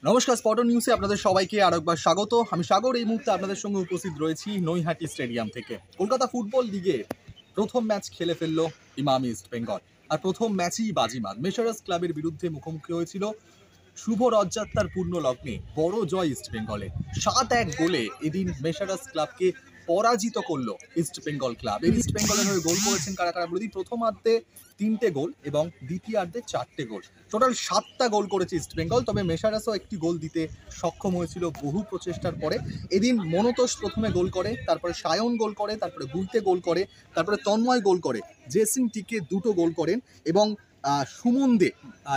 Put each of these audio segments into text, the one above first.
নমস্কার, স্পটন নিউজে আপনাদের সবাইকে আরেকবার স্বাগত। আমি সাগর। এই মুহূর্তে আপনাদের সঙ্গে উপস্থিত রয়েছি নৈহাটি স্টেডিয়াম থেকে। কলকাতা ফুটবল লিগে প্রথম ম্যাচ খেলে ফেলল ইমামি ইস্ট বেঙ্গল। আর প্রথম ম্যাচেই বাজিমাত। মেসারাস ক্লাবের বিরুদ্ধে মুখোমুখি হয়েছিল শুভ রথযাত্রার পূর্ণ লগ্নে বড় জয় ইস্ট বেঙ্গলের। 7-1 গোলে এদিন মেসারাস ক্লাবকে পরাজিত করলো ইস্ট বেঙ্গল ক্লাব। এই ইস্ট বেঙ্গলের হয়ে গোল করেছেন কারা কারা বলে দিই। প্রথমার্ধে 3টে গোল এবং দ্বিতীয়ার্ধে 4টে গোল, টোটাল 7টা গোল করেছে ইস্ট বেঙ্গল। তবে মেসারাসও একটি গোল দিতে সক্ষম হয়েছিল বহু প্রচেষ্টার পরে। এদিন মনতোষ প্রথমে গোল করে, তারপরে সায়ন গোল করে, তারপরে গুলতে গোল করে, তারপরে তন্ময় গোল করে, জেসিং টিকে 2টো গোল করেন এবং সুমন দে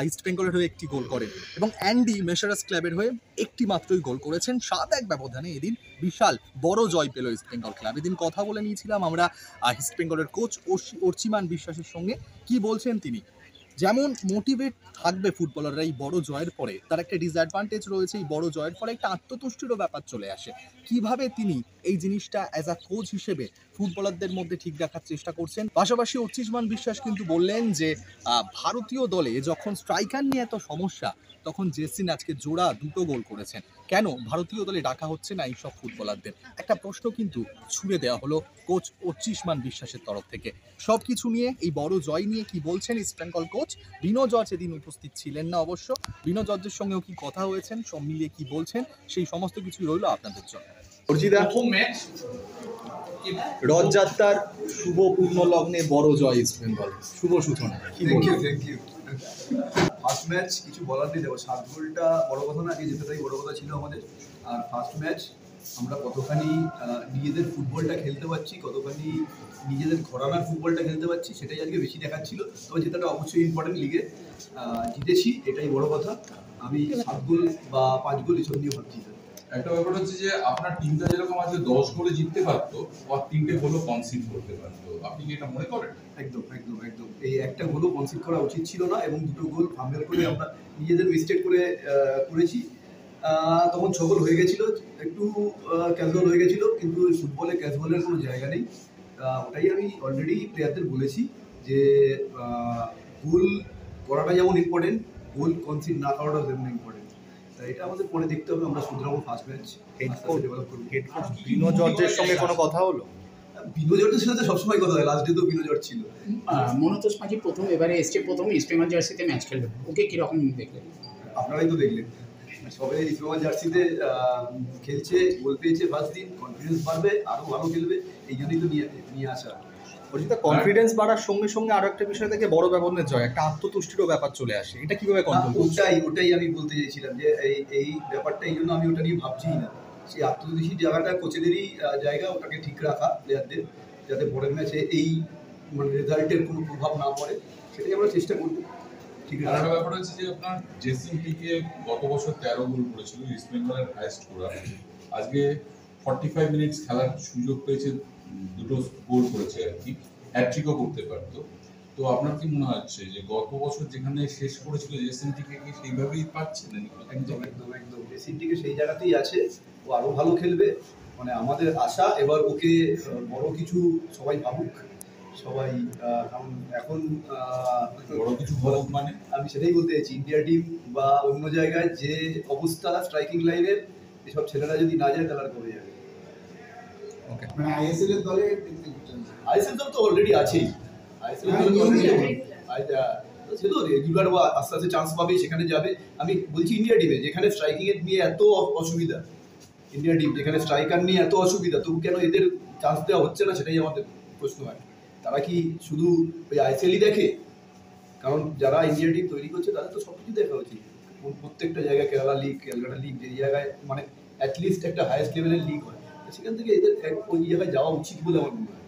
ইস্ট বেঙ্গলের হয়ে একটি গোল করেন এবং অ্যান্ডি মেসারাস ক্লাবের হয়ে একটি মাত্রই গোল করেছেন। 7-1 ব্যবধানে এদিন বিশাল বড় জয় পেল ইস্ট বেঙ্গল ক্লাব। এদিন কথা বলে নিয়েছিলাম আমরা ইস্ট বেঙ্গলের কোচ অর্চিমান বিশ্বাসের সঙ্গে। কি বলছেন তিনি? যেমন মোটিভেট থাকবে ফুটবলাররা এই বড় জয়ের পরে, তার একটা ডিসঅ্যাডভান্টেজ রয়েছে। এই বড় জয়ের ফলে একটা আত্মতুষ্টিরও ব্যাপার চলে আসে। কিভাবে তিনি এই জিনিসটা অ্যাজ আ কোচ হিসেবে ফুটবলারদের মধ্যে ঠিক রাখার চেষ্টা করছেন। পাশাপাশি অর্চিমান বিশ্বাস কিন্তু বললেন যে ভারতীয় দলে যখন স্ট্রাইকার নিয়ে এত সমস্যা, তখন জেসিন আজকে জোড়া 2টো গোল করেছেন। কেন ভারতীয় দলে ডাকা হচ্ছে না এইসব ফুটবলারদের? একটা প্রশ্ন কিন্তু ছুড়ে দেওয়া হলো কোচ অর্চিমান বিশ্বাসের তরফ থেকে। সব কিছু নিয়ে, এই বড় জয় নিয়ে কি বলছেন ইস্ট বেঙ্গল কোচ? বিনো জর্জ এদিন উপস্থিত ছিলেন না অবশ্য। বিনো জর্জের সঙ্গেও কি কথা হয়েছেন, সব মিলিয়ে কি বলছেন, সেই সমস্ত কিছু রইল আপনাদের জন্য। অর্জিদা, রথযাত্রার শুভ পূর্ণ লগ্নে বড় জয় ইস্ট বেঙ্গল, শুভ সূচনা। Thank you. ফার্স্ট ম্যাচ কিছু বলার নেই। দেখো, 7 গোলটা বড় কথা না, আগে যেটাই বড় কথা ছিল আমাদের। আর ফার্স্ট ম্যাচ আমরা কতখানি নিজেদের ফুটবলটা খেলতে পারছি, কতখানি নিজেদের ঘরানার ফুটবলটা খেলতে পারছি, সেটাই আজকে বেশি দেখার ছিল। তবে যেটা অবশ্যই ইম্পর্টেন্ট, লিগে জিতেছি, এটাই বড় কথা। আমি 7 গোল বা 5 গোল এসব নিয়ে ভাবছি। একটা ব্যাপার হচ্ছে যে আপনার টিমটা যেরকম আজকে 10 গোলে জিততে পারতো, আর 3টে গোলও কনসিড করতে পারতো। আপনি কি এটা মনে করেন? একদম। এই একটা গোলও কনসিড করা উচিত ছিল না, এবং 2টো গোল ফাম্বেল করে আমরা নিজেদের মিস্টেক করেছি। তখন 6 গোল হয়ে গেছিল, একটু ক্যাজুয়াল হয়ে গেছিল, কিন্তু ফুটবলে ক্যাজুয়ালের কোনো জায়গা নেই। ওটাই আমি অলরেডি প্লেয়ারদের বলেছি যে গোল করাটা যেমন ইম্পর্টেন্ট, গোল কনসিড না করাটাও তেমন ইম্পর্টেন্ট। তাই এটা আমাদের পরে দেখতে হবে, আমরা শুধরাবো ফার্স্ট ম্যাচ, ডেভেলপ করবো। বিনো জর্জের সঙ্গে কোনো কথা হলো? বিনো জর্জের সাথে সবসময় কথা হয়, লাস্ট ডে তো বিনো জর্জ ছিল। মনতোষ মাঝি প্রথম এবারে এসছে, প্রথম ইস্টবেঙ্গল জার্সিতে ম্যাচ খেলবে, ওকে কিরকম দেখলেন? আপনারাই তো দেখলেন, সবাই ইস্টবেঙ্গল জার্সিতে খেলছে, গোল পেয়েছে ফার্স্ট দিন, কনফিডেন্স বাড়বে, আরো ভালো খেলবে, এই জন্যই তো নিয়ে আসা। অর্জিতা, কনফিডেন্স বাড়ার সঙ্গে সঙ্গে আরো একটা বিষয় থেকে বড় ব্যবধানের জয়, একটা আত্মতুষ্টিরও ব্যাপার চলে আসে। এটা কিভাবে কন্ট্রোল করছে? ওটাই আমি বলতে চাইছিলাম যে এই ব্যাপারটা, এই জন্য আমি ওটা নিয়ে ভাবছি না। সেই আত্মতুষ্টির জায়গাটা কোচেদেরই জায়গা, ওটাকে ঠিক রাখা প্লেয়ারদের, যাতে পরের ম্যাচে এই মানে রেজাল্টের কোনো প্রভাব না পড়ে, সেটাই আমরা চেষ্টা করবো। ঠিক আছে। আরেকটা ব্যাপার হচ্ছে যে আপনার জেসিং টিকে গত বছর 13 গোল করেছিল, ইস্ট বেঙ্গলের হাইয়েস্ট করা। আজকে 45 মিনিটস খেলার সুযোগ পেয়েছে, 2টো গোল করেছে আর কি, হ্যাটট্রিকও করতে পারতো। তো আপনার কি মনে হচ্ছে যে গত বছর যেখানে শেষ করেছিল জেসিং টিকে, কি সেইভাবেই পাচ্ছে না? একদম। জেসিনটিকে সেই জায়গাতেই আছে, ও আরো ভালো খেলবে, মানে আমাদের আশা। এবার ওকে বড় কিছু সবাই ভাবুক, সবাই, কারণ এখন বড় কিছু বলা মানে আমি সেটাই বলতে চাইছি, ইন্ডিয়া টিম বা অন্য জায়গায় যে অবস্থা স্ট্রাইকিং লাইনের, এসব ছেলেরা যদি না যায় তাহলে আর কমে যাবে। মানে আইএসএল এর দলে আইএসএল দল তো অলরেডি আছেই, আইএসএল দল তো অলরেডি সে তো রেগুলার বা আস্তে আস্তে চান্স পাবে, সেখানে যাবে। আমি বলছি ইন্ডিয়া টিমে যেখানে স্ট্রাইকিং এর নিয়ে এত অসুবিধা, ইন্ডিয়া টিম যেখানে স্ট্রাইকার নিয়ে এত অসুবিধা, তবু কেন এদের চান্স দেওয়া হচ্ছে না, সেটাই আমাদের প্রশ্ন হয়। তারা কি শুধু ওই আইএসএলই দেখে? কারণ যারা ইন্ডিয়া টিম তৈরি করছে তাদের তো সব কিছু দেখা উচিত। প্রত্যেকটা জায়গায় কেরালা লিগ, ক্যালকাটা লিগ, যে জায়গায় মানে অ্যাটলিস্ট একটা হাইয়েস্ট লেভেলের লিগ হয়, সেখান থেকে এদের ওই জায়গায় যাওয়া উচিত বলে আমার মনে হয়।